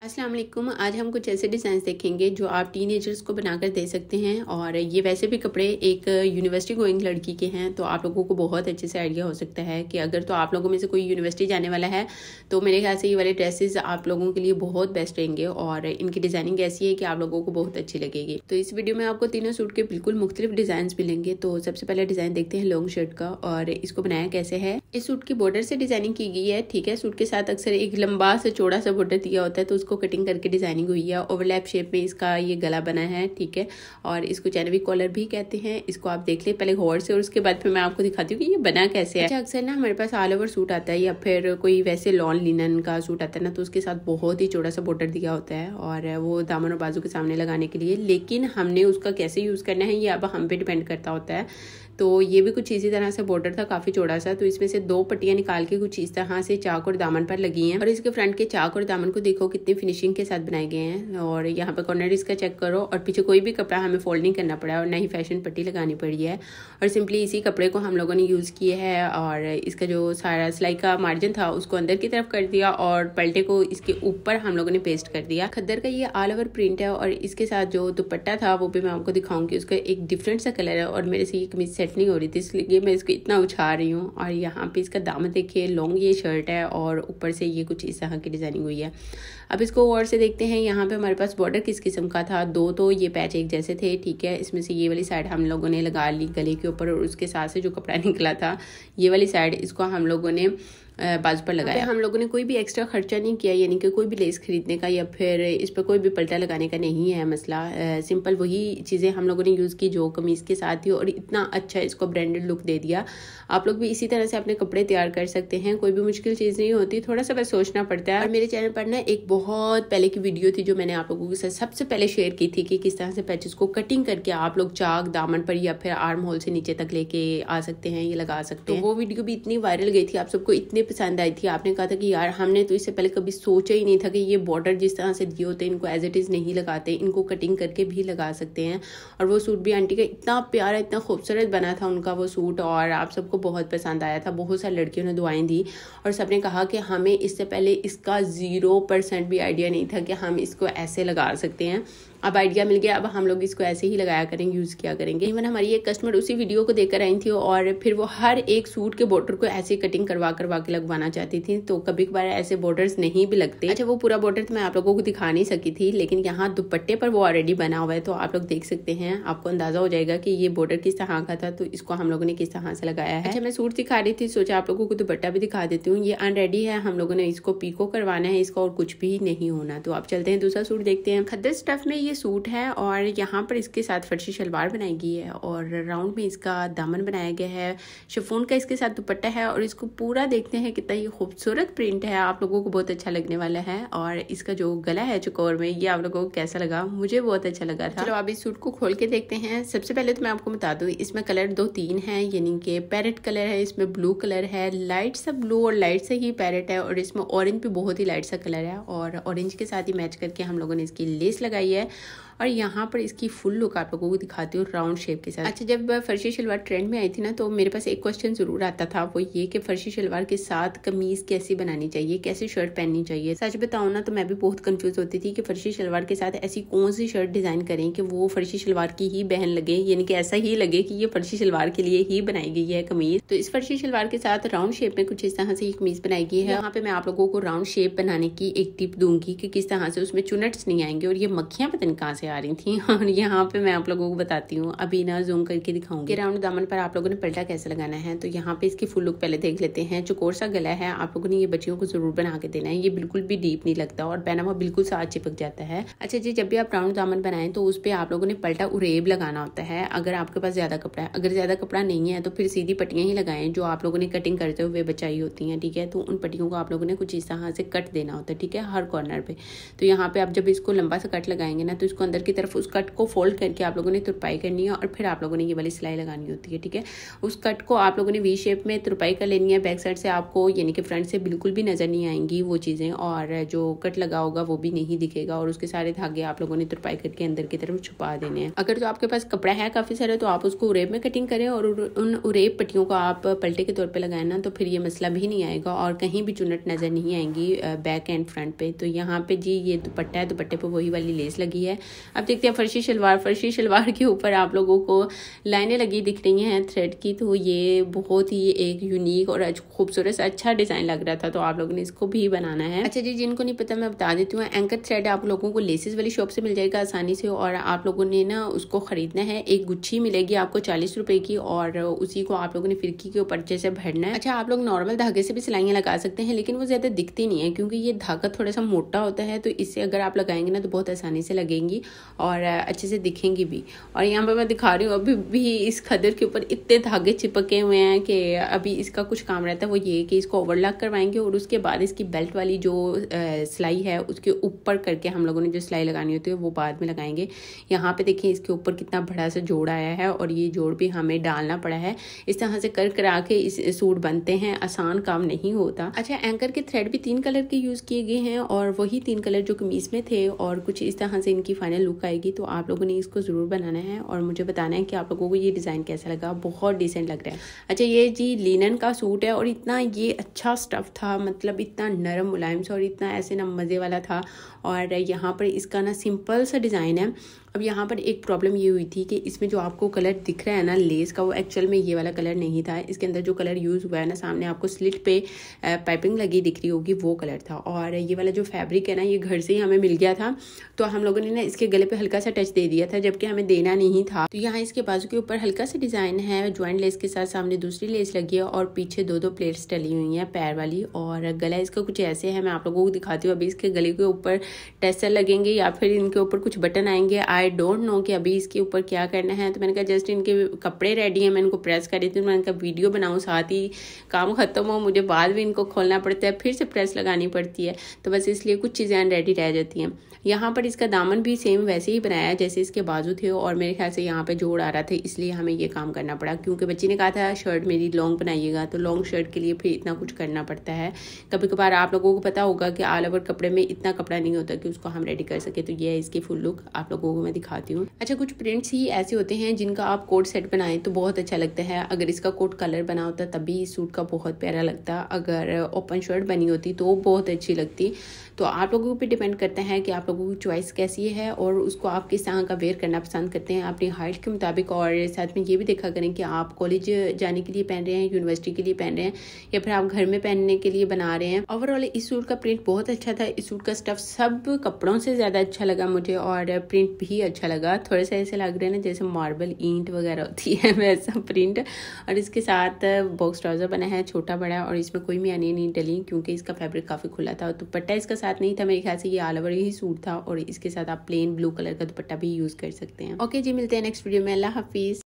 अस्सलाम वालेकुम। आज हम कुछ ऐसे डिज़ाइन देखेंगे जो आप टीनेजर्स को बनाकर दे सकते हैं। और ये वैसे भी कपड़े एक यूनिवर्सिटी गोइंग लड़की के हैं, तो आप लोगों को बहुत अच्छे से आइडिया हो सकता है कि अगर तो आप लोगों में से कोई यूनिवर्सिटी जाने वाला है तो मेरे ख्याल से ये वाले ड्रेसेस आप लोगों के लिए बहुत बेस्ट रहेंगे और इनकी डिज़ाइनिंग ऐसी है कि आप लोगों को बहुत अच्छी लगेगी। तो इस वीडियो में आपको तीनों सूट के बिल्कुल मुख्तलिफ डिज़ाइन मिलेंगे। तो सबसे पहले डिज़ाइन देखते हैं लॉन्ग शर्ट का, और इसको बनाया कैसे है। इस सूट की बॉर्डर से डिज़ाइनिंग की गई है, ठीक है। सूट के साथ अक्सर एक लंबा से चौड़ा सा बॉर्डर दिया होता है, तो उसको कटिंग करके डिजाइनिंग हुई है। ओवरलैप शेप में इसका ये गला बना है, ठीक है। और इसको चैनवी कॉलर भी कहते हैं। इसको आप देख ले पहले गौर से, और उसके बाद फिर मैं आपको दिखाती हूँ कि ये बना कैसे है। अच्छा, अक्सर ना हमारे पास ऑल ओवर सूट आता है या फिर कोई वैसे लॉन लिनन का सूट आता है ना, तो उसके साथ बहुत ही चौड़ा सा बॉर्डर दिया होता है और वो दामन और बाजू के सामने लगाने के लिए। लेकिन हमने उसका कैसे यूज करना है ये अब हम पे डिपेंड करता होता है। तो ये भी कुछ इसी तरह से बॉर्डर था, काफी चौड़ा सा। तो इसमें से दो पट्टियां निकाल के कुछ इस तरह से चाक और दामन पर लगी हैं। और इसके फ्रंट के चाक और दामन को देखो कितनी फिनिशिंग के साथ बनाए गए हैं। और यहाँ पे कॉर्नर इसका चेक करो, और पीछे कोई भी कपड़ा हमें फोल्ड नहीं करना पड़ा और ना ही फैशन पट्टी लगानी पड़ी है। और सिंपली इसी कपड़े को हम लोगों ने यूज किए है और इसका जो सारा सिलाई का मार्जिन था उसको अंदर की तरफ कर दिया और पलटे को इसके ऊपर हम लोगों ने पेस्ट कर दिया। खद्दर का ये ऑल ओवर प्रिंट है और इसके साथ जो दुपट्टा था वो भी मैं आपको दिखाऊंगी। उसका एक डिफरेंट सा कलर है और मेरे से ये कमीज सेट नहीं हो रही थी, इसलिए मैं इसको इतना उछाल रही हूँ। और यहाँ पे इसका दामन देखिए, लॉन्ग ये शर्ट है और ऊपर से ये कुछ इस तरह की डिजाइनिंग हुई है। अब इसको और से देखते हैं। यहाँ पे हमारे पास बॉर्डर किस किस्म का था, दो तो ये पैच एक जैसे थे, ठीक है। इसमें से ये वाली साइड हम लोगों ने लगा ली गले के ऊपर, और उसके साथ से जो कपड़ा निकला था ये वाली साइड इसको हम लोगों ने बाजू पर लगाया। हम लोगों ने कोई भी एक्स्ट्रा खर्चा नहीं किया, यानी कि कोई भी लेस खरीदने का या फिर इस पर कोई भी पल्टा लगाने का नहीं है मसला। सिंपल वही चीज़ें हम लोगों ने यूज़ की जो कमीज़ के साथ थी, और इतना अच्छा इसको ब्रांडेड लुक दे दिया। आप लोग भी इसी तरह से अपने कपड़े तैयार कर सकते हैं, कोई भी मुश्किल चीज़ नहीं होती, थोड़ा सा बस सोचना पड़ता है। और मेरे चैनल पर ना एक बहुत पहले की वीडियो थी जो मैंने आप लोगों के साथ सबसे पहले शेयर की थी कि किस तरह से पैचेस को कटिंग करके आप लोग चाक दामन पर या फिर आर्म होल से नीचे तक लेके आ सकते हैं, ये लगा सकते हैं। तो वो वीडियो भी इतनी वायरल गई थी, आप सबको इतनी पसंद आई थी। आपने कहा था कि यार हमने तो इससे पहले कभी सोचा ही नहीं था कि ये बॉर्डर जिस तरह से दिए होते हैं इनको एज इट इज नहीं लगाते, इनको कटिंग करके भी लगा सकते हैं। और वो सूट भी आंटी का इतना प्यारा इतना खूबसूरत बना था उनका वो सूट, और आप सबको बहुत पसंद आया था। बहुत सारी लड़कियों ने दुआएं दी और सबने कहा कि हमें इससे पहले इसका 0% भी आइडिया नहीं था कि हम इसको ऐसे लगा सकते हैं। अब आइडिया मिल गया, अब हम लोग इसको ऐसे ही लगाया करेंगे, यूज किया करेंगे। इवन हमारी एक कस्टमर उसी वीडियो को देखकर आई थी और फिर वो हर एक सूट के बॉर्डर को ऐसे कटिंग करवा के लगवाना चाहती थी। तो कभी कभार ऐसे बॉर्डर्स नहीं भी लगते। अच्छा, वो पूरा बॉर्डर तो मैं आप लोगों को दिखा नहीं सकी थी, लेकिन यहाँ दुपट्टे पर वो ऑलरेडी बना हुआ है, तो आप लोग देख सकते हैं। आपको अंदाजा हो जाएगा कि ये बॉर्डर किस तरह का था, तो इसको हम लोगों ने किस तरह से लगाया है। अच्छा, मैं सूट दिखा रही थी, सोचा आप लोगों को दुपट्टा भी दिखा देती हूँ। ये अनरेडी है, हम लोगों ने इसको पीको करवाना है, इसका और कुछ भी नहीं होना। तो आप चलते हैं दूसरा सूट देखते हैं। खद्दर स्टफ में ये सूट है और यहाँ पर इसके साथ फर्शी शलवार बनाई गई है और राउंड में इसका दामन बनाया गया है। शिफॉन का इसके साथ दुपट्टा है और इसको पूरा देखते हैं कितना ये खूबसूरत प्रिंट है, आप लोगों को बहुत अच्छा लगने वाला है। और इसका जो गला है चौकोर में, ये आप लोगों को कैसा लगा? मुझे बहुत अच्छा लगा था। चलो अब इस सूट को खोल के देखते हैं। सबसे पहले तो मैं आपको बता दूं, इसमें कलर 2-3 है, यानी कि पैरेट कलर है, इसमें ब्लू कलर है, लाइट सा ब्लू और लाइट सा ही पैरेट है, और इसमें ऑरेंज भी बहुत ही लाइट सा कलर है। और ऑरेंज के साथ ही मैच करके हम लोगों ने इसकी लेस लगाई है। और यहाँ पर इसकी फुल लुक आप लोगों को दिखाती हूँ राउंड शेप के साथ। अच्छा, जब फर्शी शलवार ट्रेंड में आई थी ना, तो मेरे पास एक क्वेश्चन जरूर आता था, वो ये कि फर्शी शलवार के साथ कमीज कैसी बनानी चाहिए, कैसे शर्ट पहननी चाहिए। सच बताऊँ ना तो मैं भी बहुत कंफ्यूज होती थी कि फर्शी शलवार के साथ ऐसी कौन सी शर्ट डिजाइन करें कि वो फर्शी शलवार की ही बहन लगे, यानी कि ऐसा ही लगे कि ये फर्शी शलवार के लिए ही बनाई गई है कमीज। तो इस फर्शी शलवार के साथ राउंड शेप में कुछ इस तरह से कमीज बनाई गई है। यहाँ पे मैं आप लोगों को राउंड शेप बनाने की एक टिप दूंगी कि किस तरह से उसमें चुनट्स नहीं आएंगे। और ये मक्खियां पता नहीं कहाँ से आ रही थी। और यहाँ पे मैं आप लोगों को बताती हूँ, अभी ना जूम करके दिखाऊंगी राउंड दामन पर आप लोगों ने पल्टा कैसे लगाना है। तो यहाँ पे इसकी फुल लुक पहले देख लेते हैं। चौकोर सा गला है, आप लोगों ने ये बच्चियों को जरूर बना के देना है, ये बिल्कुल भी डीप नहीं लगता और पहना हुआ बिल्कुल साथ चिपक जाता है। अच्छा जी, जब भी आप राउंड दामन बनाएं तो उस पर आप लोगों ने पल्टा उरेब लगाना होता है, अगर आपके पास ज्यादा कपड़ा है। अगर ज्यादा कपड़ा नहीं है तो फिर सीधी पट्टियां ही लगाएं जो आप लोगों ने कटिंग करते हुए बचाई होती हैं, ठीक है। तो उन पट्टियों को आप लोगों ने कुछ इस तरह से कट देना होता है, ठीक है, हर कॉर्नर पे। तो यहाँ पे आप जब इसको लंबा सा कट लगाएंगे ना, तो इसको अंदर की तरफ उस कट को फोल्ड करके आप लोगों ने तुरपाई करनी है और फिर आप लोगों ने ये वाली सिलाई लगानी होती है। ठीक है, उस कट को आप लोगों ने वी शेप में तुरपाई कर लेनी है। बैक साइड से आपको यानी कि फ्रंट से बिल्कुल भी नज़र नहीं आएंगी वो चीज़ें, और जो कट लगा होगा वो भी नहीं दिखेगा, और उसके सारे धागे आप लोगों ने तुरपाई करके अंदर की तरफ छुपा देने हैं। अगर तो आपके पास कपड़ा है काफ़ी सारा तो आप उसको उरेब में कटिंग करें और उन उरेब पट्टियों को आप पलटे के तौर पे लगाए ना, तो फिर ये मसला भी नहीं आएगा और कहीं भी चुनट नज़र नहीं आएंगी बैक एंड फ्रंट पे। तो यहाँ पे जी ये दुपट्टा है, दुपट्टे पे वही वाली लेस लगी है। अब देखते हैं फर्शी शलवार। फर्शी शलवार के ऊपर आप लोगों को लाइनें लगी दिख रही हैं थ्रेड की, तो ये बहुत ही एक यूनिक और खूबसूरत सा अच्छा डिज़ाइन लग रहा था, तो आप लोगों ने इसको भी बनाना है। अच्छा जी, जिनको नहीं पता मैं बता देती हूँ, एंकर थ्रेड आप लोगों को लेसेस वाली शॉप से मिल जाएगा आसानी से, और आप लोगों ने ना उसको खरीदना है। एक गुच्छी मिलेगी आपको 40 रुपए की, और उसी को आप लोगों ने फिरकी के ऊपर जैसे भरना है। अच्छा, आप लोग नॉर्मल धागे से भी सिलाइयाँ लगा सकते हैं, लेकिन वो ज़्यादा दिखती नहीं है क्योंकि ये धागा थोड़ा सा मोटा होता है, तो इससे अगर आप लगाएंगे ना तो बहुत आसानी से लगेंगी और अच्छे से दिखेंगी भी। और यहाँ पर मैं दिखा रही हूँ अभी भी इस खदर के ऊपर इतने धागे चिपके हुए हैं कि अभी इसका कुछ काम रहता है वो ये कि इसको ओवरलॉक करवाएंगे और उसके बाद इसकी बेल्ट वाली जो सिलाई है उसके ऊपर करके हम लोगों ने जो सिलाई लगानी होती है वो बाद में लगाएंगे। यहाँ पे देखिए इसके ऊपर कितना बड़ा सा जोड़ आया है और ये जोड़ भी हमें डालना पड़ा है। इस तरह से कर करा के इस सूट बनते हैं, आसान काम नहीं होता। अच्छा, एंकर के थ्रेड भी 3 कलर के यूज़ किए गए हैं और वही 3 कलर जो कमीज में थे, और कुछ इस तरह से इनकी फाइनल लुक आएगी। तो आप लोगों ने इसको ज़रूर बनाना है और मुझे बताना है कि आप लोगों को ये डिज़ाइन कैसा लगा। बहुत डिसेंट लग रहा है। अच्छा, ये जी लिनन का सूट है और इतना ये अच्छा स्टफ़ था, मतलब इतना नरम मुलायम सा और इतना ऐसे ना मज़े वाला था। और यहाँ पर इसका ना सिंपल सा डिज़ाइन है। अब यहाँ पर एक प्रॉब्लम ये हुई थी कि इसमें जो आपको कलर दिख रहा है ना लेस का, वो एक्चुअल में ये वाला कलर नहीं था। इसके अंदर जो कलर यूज़ हुआ है ना, सामने आपको स्लिट पे पाइपिंग लगी दिख रही होगी, वो कलर था। और ये वाला जो फैब्रिक है ना, ये घर से ही हमें मिल गया था, तो हम लोगों ने ना इसके गले पे हल्का सा टच दे दिया था, जबकि हमें देना नहीं था। तो यहाँ इसके बाजू के ऊपर हल्का सा डिज़ाइन है ज्वाइंट लेस के साथ, सामने दूसरी लेस लगी है और पीछे 2-2 प्लेट्स डली हुई हैं पैर वाली। और गला इसका कुछ ऐसे है, मैं आप लोगों को दिखाती हूँ। अभी इसके गले के ऊपर टेसर लगेंगे या फिर इनके ऊपर कुछ बटन आएंगे, आई डोंट नो कि अभी इसके ऊपर क्या करना है। तो मैंने कहा जस्ट इनके कपड़े रेडी हैं, मैं इनको प्रेस कर रही थी, मैंने कहा वीडियो बनाऊँ साथ ही काम खत्म हो, मुझे बाद में इनको खोलना पड़ता है, फिर से प्रेस लगानी पड़ती है, तो बस इसलिए कुछ चीज़ें अनरेडी रह जाती हैं। यहाँ पर इसका दामन भी सेम वैसे ही बनाया जैसे इसके बाजू थे, और मेरे ख्याल से यहाँ पे जोड़ आ रहा था, इसलिए हमें ये काम करना पड़ा, क्योंकि बच्ची ने कहा था शर्ट मेरी लॉन्ग बनाइएगा, तो लॉन्ग शर्ट के लिए फिर इतना कुछ करना पड़ता है। कभी कभार आप लोगों को पता होगा कि ऑल ओवर कपड़े में इतना कपड़ा नहीं होता कि उसको हम रेडी कर सके। तो ये है इसकी फुल लुक, आप लोगों को मैं दिखाती हूँ। अच्छा, कुछ प्रिंट्स ही ऐसे होते हैं जिनका आप कोट सेट बनाएं तो बहुत अच्छा लगता है। अगर इसका कोट कलर बना होता तब भी इस सूट का बहुत प्यारा लगता, अगर ओपन शर्ट बनी होती तो बहुत अच्छी लगती। तो आप लोगों पे डिपेंड करता है कि आप लोगों की चॉइस कैसी है और उसको आप किस तरह का वेयर करना पसंद करते हैं अपनी हाइट के मुताबिक। और साथ में ये भी देखा करें कि आप कॉलेज जाने के लिए पहन रहे हैं, यूनिवर्सिटी के लिए पहन रहे हैं, या फिर आप घर में पहनने के लिए बना रहे हैं। ओवरऑल इस सूट का प्रिंट बहुत अच्छा था। इस सूट का स्टफ सब कपड़ों से ज़्यादा अच्छा लगा मुझे, और प्रिंट भी अच्छा लगा। थोड़ा सा ऐसे लग रहा है ना जैसे मार्बल ईंट वगैरह होती है वैसा प्रिंट। और इसके साथ बॉक्स ट्राउज़र बना है छोटा बड़ा, और इसमें कोई मियानी नहीं डली क्योंकि इसका फैब्रिक काफ़ी खुला था। दुपट्टा इसका साथ नहीं था, मेरे ख्याल से ये ऑल ओवर ही सूट था, और इसके साथ आप प्लेन ब्लू कलर का दुपट्टा भी यूज़ कर सकते हैं। ओके जी, मिलते हैं नेक्स्ट वीडियो में। अल्लाह हाफिज़।